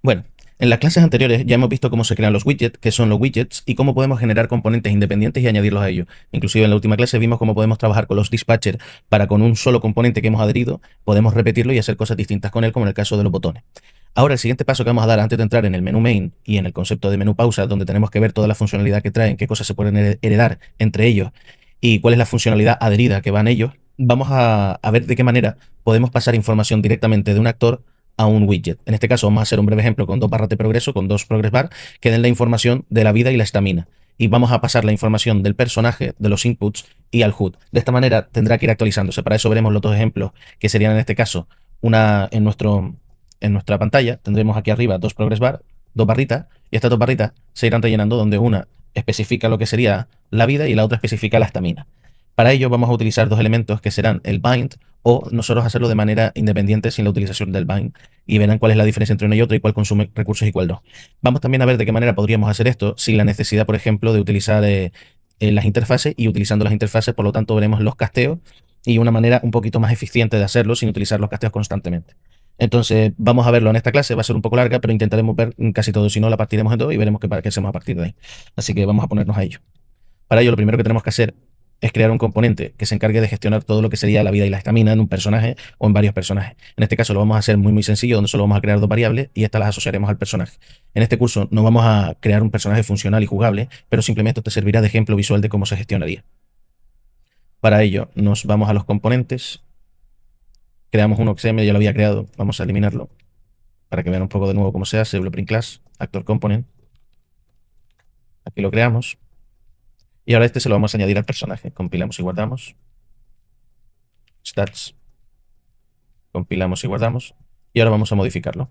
Bueno, en las clases anteriores ya hemos visto cómo se crean los widgets, qué son los widgets y cómo podemos generar componentes independientes y añadirlos a ellos. Inclusive en la última clase vimos cómo podemos trabajar con los dispatchers para con un solo componente que hemos adherido, podemos repetirlo y hacer cosas distintas con él, como en el caso de los botones. Ahora el siguiente paso que vamos a dar antes de entrar en el menú main y en el concepto de menú pausa, donde tenemos que ver toda la funcionalidad que traen, qué cosas se pueden heredar entre ellos y cuál es la funcionalidad adherida que va en ellos, vamos a ver de qué manera podemos pasar información directamente de un actor a un widget. En este caso vamos a hacer un breve ejemplo con dos barras de progreso, con dos progress bar, que den la información de la vida y la estamina. Y vamos a pasar la información del personaje, de los inputs y al HUD. De esta manera tendrá que ir actualizándose. Para eso veremos los dos ejemplos, que serían en este caso una en nuestra pantalla. Tendremos aquí arriba dos progress bar, dos barritas, y estas dos barritas se irán rellenando donde una especifica lo que sería la vida y la otra especifica la estamina. Para ello vamos a utilizar dos elementos que serán el bind o nosotros hacerlo de manera independiente sin la utilización del bind y verán cuál es la diferencia entre uno y otro y cuál consume recursos y cuál no. Vamos también a ver de qué manera podríamos hacer esto sin la necesidad, por ejemplo, de utilizar las interfaces y utilizando las interfaces, por lo tanto veremos los casteos y una manera un poquito más eficiente de hacerlo sin utilizar los casteos constantemente. Entonces vamos a verlo en esta clase, va a ser un poco larga, pero intentaremos ver casi todo, si no la partiremos en dos y veremos qué hacemos a partir de ahí. Así que vamos a ponernos a ello. Para ello lo primero que tenemos que hacer es crear un componente que se encargue de gestionar todo lo que sería la vida y la estamina en un personaje o en varios personajes. En este caso lo vamos a hacer muy sencillo, donde solo vamos a crear dos variables y estas las asociaremos al personaje. En este curso no vamos a crear un personaje funcional y jugable, pero simplemente esto te servirá de ejemplo visual de cómo se gestionaría. Para ello nos vamos a los componentes, creamos uno que ya lo había creado, vamos a eliminarlo para que vean un poco de nuevo cómo se hace, Blueprint Class, Actor Component. Aquí lo creamos. Y ahora este se lo vamos a añadir al personaje. Compilamos y guardamos. Stats. Compilamos y guardamos. Y ahora vamos a modificarlo.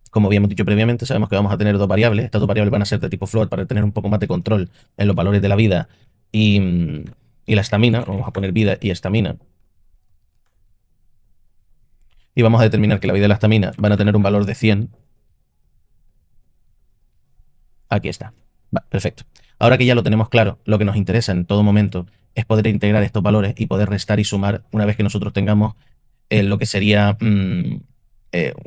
Como habíamos dicho previamente, sabemos que vamos a tener dos variables. Estas dos variables van a ser de tipo float para tener un poco más de control en los valores de la vida y la estamina. Vamos a poner vida y estamina. Y vamos a determinar que la vida y la estamina van a tener un valor de 100. Aquí está. Va, perfecto. Ahora que ya lo tenemos claro, lo que nos interesa en todo momento es poder integrar estos valores y poder restar y sumar una vez que nosotros tengamos lo que sería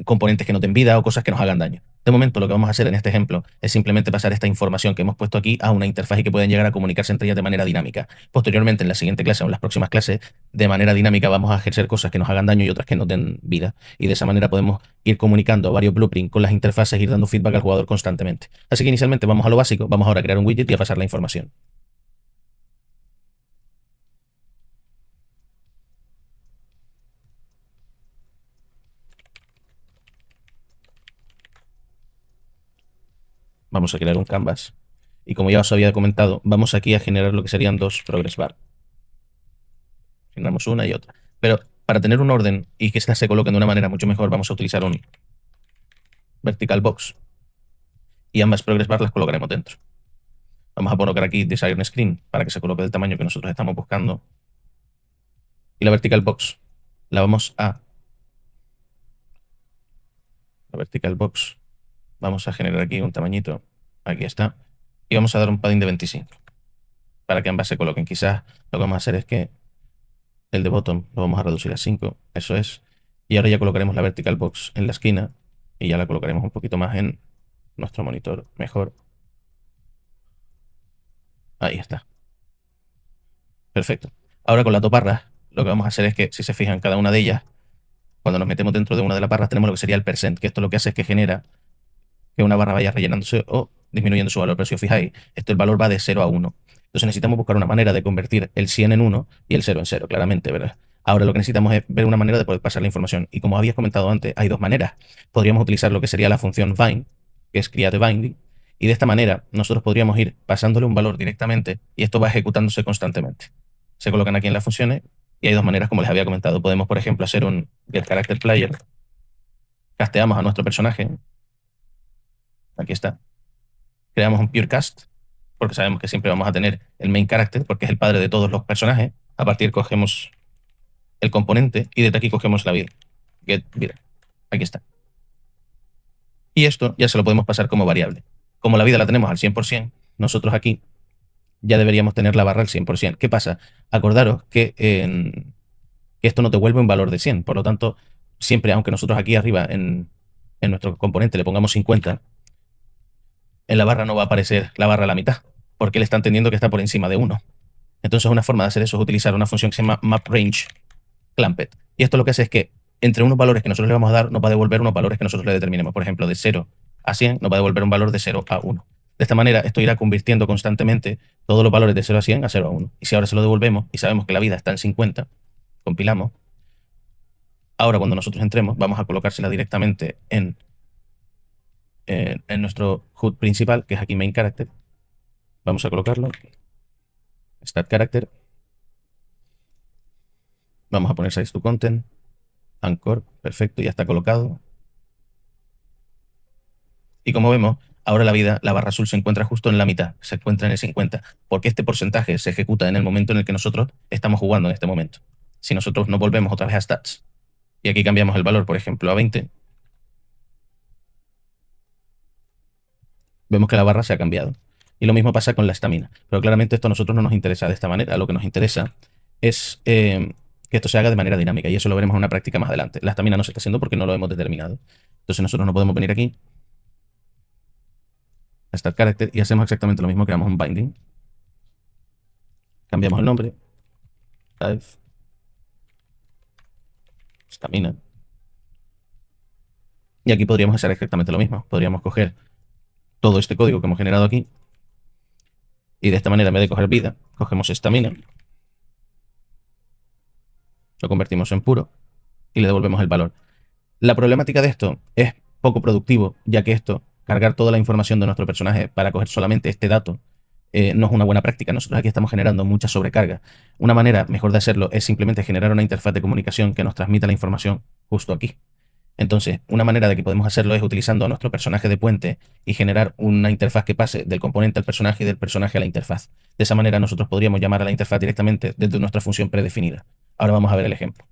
componentes que nos den vida o cosas que nos hagan daño. De momento lo que vamos a hacer en este ejemplo es simplemente pasar esta información que hemos puesto aquí a una interfaz y que puedan llegar a comunicarse entre ellas de manera dinámica. Posteriormente, en la siguiente clase o en las próximas clases, de manera dinámica vamos a ejercer cosas que nos hagan daño y otras que nos den vida. Y de esa manera podemos ir comunicando varios blueprints con las interfaces e ir dando feedback al jugador constantemente. Así que inicialmente vamos a lo básico, vamos ahora a crear un widget y a pasar la información. Vamos a crear un canvas. Y como ya os había comentado, vamos aquí a generar lo que serían dos progress bar. Generamos una y otra. Pero para tener un orden y que estas se coloquen de una manera mucho mejor, vamos a utilizar un vertical box. Y ambas progress bar las colocaremos dentro. Vamos a colocar aquí Design Screen para que se coloque del tamaño que nosotros estamos buscando. Y la vertical box la vamos a... La vertical box vamos a generar aquí un tamañito. Aquí está. Y vamos a dar un padding de 25 para que ambas se coloquen. Quizás lo que vamos a hacer es que el de bottom lo vamos a reducir a 5. Eso es. Y ahora ya colocaremos la vertical box en la esquina y ya la colocaremos un poquito más en nuestro monitor mejor. Ahí está. Perfecto. Ahora con las dos barras, lo que vamos a hacer es que, si se fijan, cada una de ellas, cuando nos metemos dentro de una de las barras, tenemos lo que sería el percent, que esto lo que hace es que genera que una barra vaya rellenándose o disminuyendo su valor. Pero si os fijáis, esto el valor va de 0 a 1. Entonces necesitamos buscar una manera de convertir el 100 en 1 y el 0 en 0, claramente, ¿verdad? Ahora lo que necesitamos es ver una manera de poder pasar la información. Y como habías comentado antes, hay dos maneras. Podríamos utilizar lo que sería la función bind, que es create binding, y de esta manera nosotros podríamos ir pasándole un valor directamente y esto va ejecutándose constantemente. Se colocan aquí en las funciones y hay dos maneras, como les había comentado. Podemos, por ejemplo, hacer un getCharacterPlayer, casteamos a nuestro personaje, aquí está, creamos un pure cast, porque sabemos que siempre vamos a tener el main character, porque es el padre de todos los personajes. A partir cogemos el componente y desde aquí cogemos la vida. Get vida. Aquí está. Y esto ya se lo podemos pasar como variable. Como la vida la tenemos al 100%, nosotros aquí ya deberíamos tener la barra al 100%. ¿Qué pasa? Acordaros que esto no te vuelve un valor de 100, por lo tanto, siempre, aunque nosotros aquí arriba en nuestro componente le pongamos 50, en la barra no va a aparecer la barra a la mitad, porque él está entendiendo que está por encima de 1. Entonces una forma de hacer eso es utilizar una función que se llama mapRange clamped. Y esto lo que hace es que entre unos valores que nosotros le vamos a dar, nos va a devolver unos valores que nosotros le determinemos. Por ejemplo, de 0 a 100 nos va a devolver un valor de 0 a 1. De esta manera, esto irá convirtiendo constantemente todos los valores de 0 a 100 a 0 a 1. Y si ahora se lo devolvemos y sabemos que la vida está en 50, compilamos. Ahora, cuando nosotros entremos, vamos a colocársela directamente en nuestro HUD principal, que es aquí main character. Vamos a colocarlo. Start character. Vamos a poner size to content. Anchor. Perfecto, ya está colocado. Y como vemos, ahora la vida, la barra azul se encuentra justo en la mitad, se encuentra en el 50, porque este porcentaje se ejecuta en el momento en el que nosotros estamos jugando en este momento. Si nosotros nos volvemos otra vez a stats, y aquí cambiamos el valor, por ejemplo, a 20, vemos que la barra se ha cambiado. Y lo mismo pasa con la estamina. Pero claramente esto a nosotros no nos interesa de esta manera. Lo que nos interesa es que esto se haga de manera dinámica, y eso lo veremos en una práctica más adelante. La estamina no se está haciendo porque no lo hemos determinado. Entonces nosotros no podemos venir aquí Start Character y hacemos exactamente lo mismo, creamos un binding. Cambiamos el nombre. Life. Stamina. Y aquí podríamos hacer exactamente lo mismo. Podríamos coger todo este código que hemos generado aquí. Y de esta manera, en vez de coger vida, cogemos estamina. Lo convertimos en puro. Y le devolvemos el valor. La problemática de esto es poco productivo, ya que esto, cargar toda la información de nuestro personaje para coger solamente este dato, no es una buena práctica. Nosotros aquí estamos generando mucha sobrecarga. Una manera mejor de hacerlo es simplemente generar una interfaz de comunicación que nos transmita la información justo aquí. Entonces, una manera de que podemos hacerlo es utilizando a nuestro personaje de puente y generar una interfaz que pase del componente al personaje y del personaje a la interfaz. De esa manera nosotros podríamos llamar a la interfaz directamente desde nuestra función predefinida. Ahora vamos a ver el ejemplo.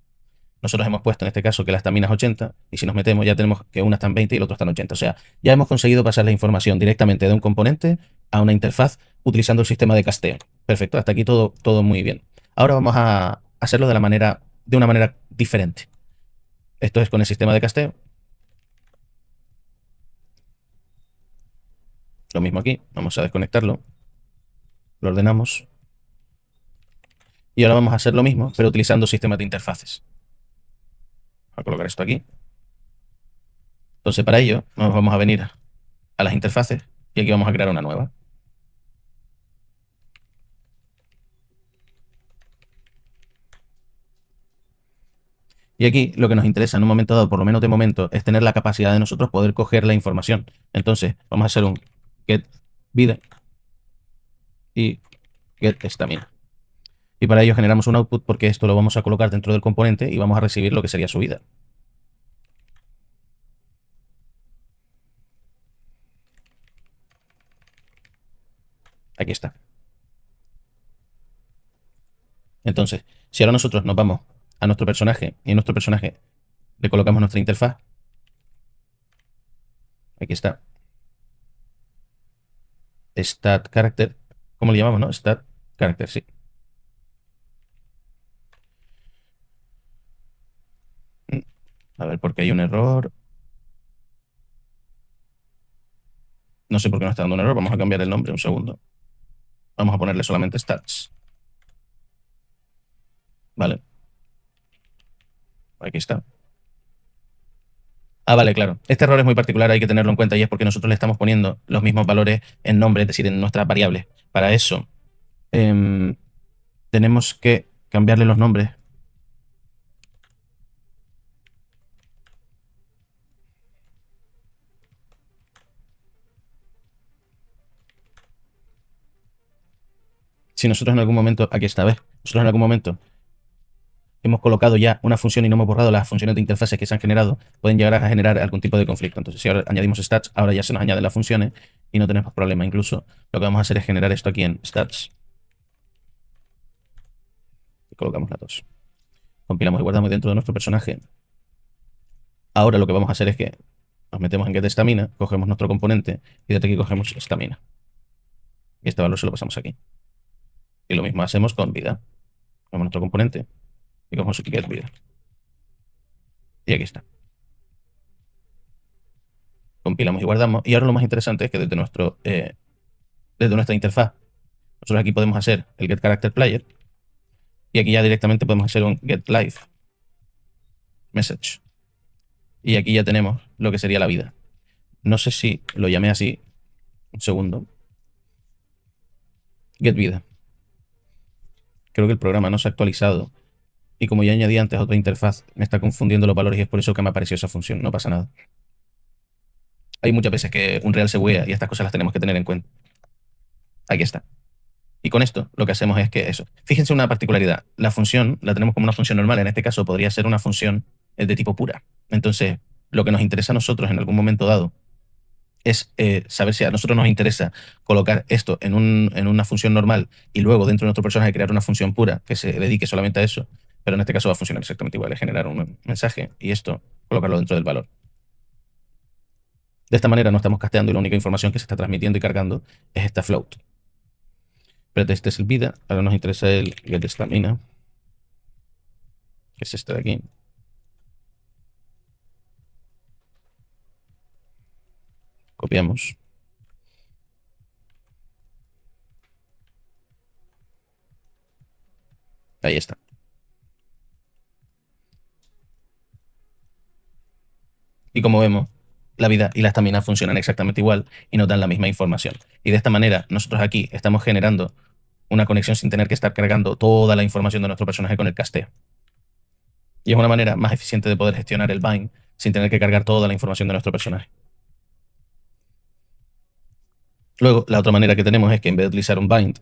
Nosotros hemos puesto en este caso que la estamina es 80, y si nos metemos ya tenemos que una está en 20 y el otro está en 80. O sea, ya hemos conseguido pasar la información directamente de un componente a una interfaz utilizando el sistema de casteo. Perfecto, hasta aquí todo muy bien. Ahora vamos a hacerlo de una manera diferente. Esto es con el sistema de casteo. Lo mismo aquí, vamos a desconectarlo. Lo ordenamos. Y ahora vamos a hacer lo mismo, pero utilizando sistemas de interfaces. Voy a colocar esto aquí. Entonces, para ello, nos vamos a venir a las interfaces y aquí vamos a crear una nueva. Y aquí lo que nos interesa en un momento dado, por lo menos de momento, es tener la capacidad de nosotros poder coger la información. Entonces, vamos a hacer un get vida y get estamina. Y para ello generamos un output porque esto lo vamos a colocar dentro del componente y vamos a recibir lo que sería su vida. Aquí está. Entonces, si ahora nosotros nos vamos a nuestro personaje y en nuestro personaje le colocamos nuestra interfaz, aquí está. Stat character, ¿cómo le llamamos, no? Stat character, sí. A ver, porque hay un error. No sé por qué no está dando un error. Vamos a cambiar el nombre un segundo. Vamos a ponerle solamente stats. Vale. Aquí está. Ah, vale, claro. Este error es muy particular, hay que tenerlo en cuenta, y es porque nosotros le estamos poniendo los mismos valores en nombre, es decir, en nuestras variables. Para eso, tenemos que cambiarle los nombres. Si nosotros en algún momento, aquí está, ¿ves? Nosotros en algún momento hemos colocado ya una función y no hemos borrado las funciones de interfaces que se han generado, pueden llegar a generar algún tipo de conflicto. Entonces, si ahora añadimos stats, ahora ya se nos añaden las funciones y no tenemos problema. Incluso lo que vamos a hacer es generar esto aquí en stats. Y colocamos las dos. Compilamos y guardamos dentro de nuestro personaje. Ahora lo que vamos a hacer es que nos metemos en getStamina, cogemos nuestro componente y desde aquí cogemos stamina. Y este valor se lo pasamos aquí. Y lo mismo hacemos con vida. Cogemos nuestro componente y cogemos aquí getVida. Y aquí está. Compilamos y guardamos. Y ahora lo más interesante es que desde nuestra interfaz, nosotros aquí podemos hacer el get character player. Y aquí ya directamente podemos hacer un get live message. Y aquí ya tenemos lo que sería la vida. No sé si lo llamé así. Un segundo. Get vida. Creo que el programa no se ha actualizado. Y como ya añadí antes otra interfaz, me está confundiendo los valores y es por eso que me apareció esa función. No pasa nada. Hay muchas veces que Unreal se buguea y estas cosas las tenemos que tener en cuenta. Aquí está. Y con esto lo que hacemos es que eso. Fíjense una particularidad. La función la tenemos como una función normal. En este caso podría ser una función de tipo pura. Entonces, lo que nos interesa a nosotros en algún momento dado es saber si a nosotros nos interesa colocar esto en una función normal y luego dentro de nuestro personaje crear una función pura que se dedique solamente a eso. Pero en este caso va a funcionar exactamente igual. Es generar un mensaje y esto colocarlo dentro del valor. De esta manera no estamos casteando y la única información que se está transmitiendo y cargando es esta float. Pero este es el vida. Ahora nos interesa el get stamina, que es este de aquí. Copiamos. Ahí está. Y como vemos, la vida y la estamina funcionan exactamente igual y nos dan la misma información. Y de esta manera, nosotros aquí estamos generando una conexión sin tener que estar cargando toda la información de nuestro personaje con el casteo. Y es una manera más eficiente de poder gestionar el bind sin tener que cargar toda la información de nuestro personaje. Luego, la otra manera que tenemos es que en vez de utilizar un bind,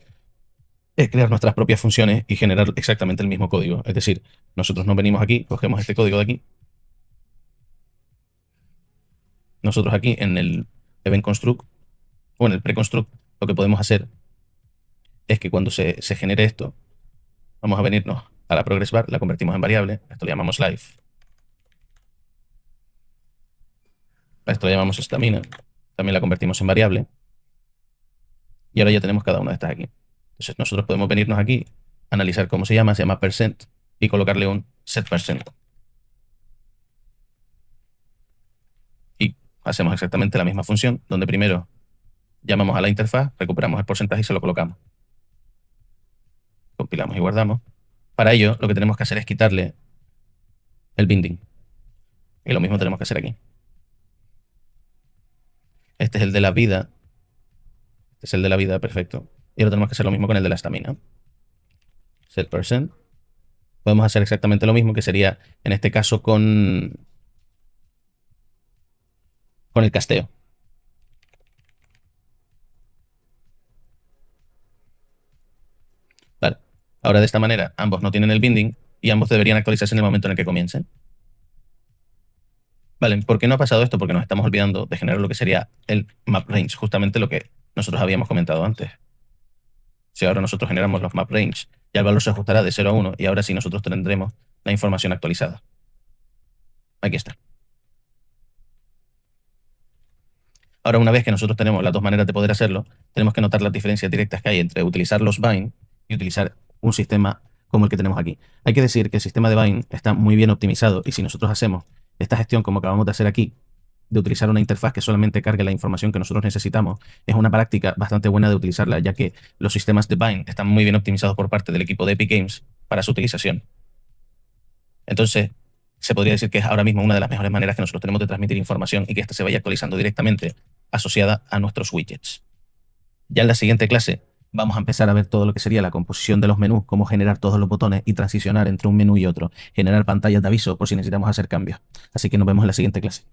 es crear nuestras propias funciones y generar exactamente el mismo código. Es decir, nosotros nos venimos aquí, cogemos este código de aquí. Nosotros aquí en el event construct o en el preconstruct, lo que podemos hacer es que cuando se genere esto, vamos a venirnos a la progress bar, la convertimos en variable, esto le llamamos live. A esto le llamamos stamina, también la convertimos en variable. Y ahora ya tenemos cada una de estas aquí. Entonces nosotros podemos venirnos aquí, analizar cómo se llama percent, y colocarle un set percent. Y hacemos exactamente la misma función, donde primero llamamos a la interfaz, recuperamos el porcentaje y se lo colocamos. Compilamos y guardamos. Para ello, lo que tenemos que hacer es quitarle el binding. Y lo mismo tenemos que hacer aquí. Este es el de la vida. Este es el de la vida, perfecto. Y ahora tenemos que hacer lo mismo con el de la estamina. Set percent. Podemos hacer exactamente lo mismo, que sería, en este caso, con el casteo. Vale. Ahora de esta manera, ambos no tienen el binding y ambos deberían actualizarse en el momento en el que comiencen. Vale, ¿por qué no ha pasado esto? Porque nos estamos olvidando de generar lo que sería el map range, justamente lo que nosotros habíamos comentado antes. Si ahora nosotros generamos los map range, ya el valor se ajustará de 0 a 1 y ahora sí nosotros tendremos la información actualizada. Aquí está. Ahora, una vez que nosotros tenemos las dos maneras de poder hacerlo, tenemos que notar las diferencias directas que hay entre utilizar los bind y utilizar un sistema como el que tenemos aquí. Hay que decir que el sistema de bind está muy bien optimizado y si nosotros hacemos esta gestión como acabamos de hacer aquí, de utilizar una interfaz que solamente cargue la información que nosotros necesitamos, es una práctica bastante buena de utilizarla, ya que los sistemas de bind están muy bien optimizados por parte del equipo de Epic Games para su utilización. Entonces, se podría decir que es ahora mismo una de las mejores maneras que nosotros tenemos de transmitir información y que ésta se vaya actualizando directamente asociada a nuestros widgets. Ya en la siguiente clase vamos a empezar a ver todo lo que sería la composición de los menús, cómo generar todos los botones y transicionar entre un menú y otro, generar pantallas de aviso por si necesitamos hacer cambios. Así que nos vemos en la siguiente clase.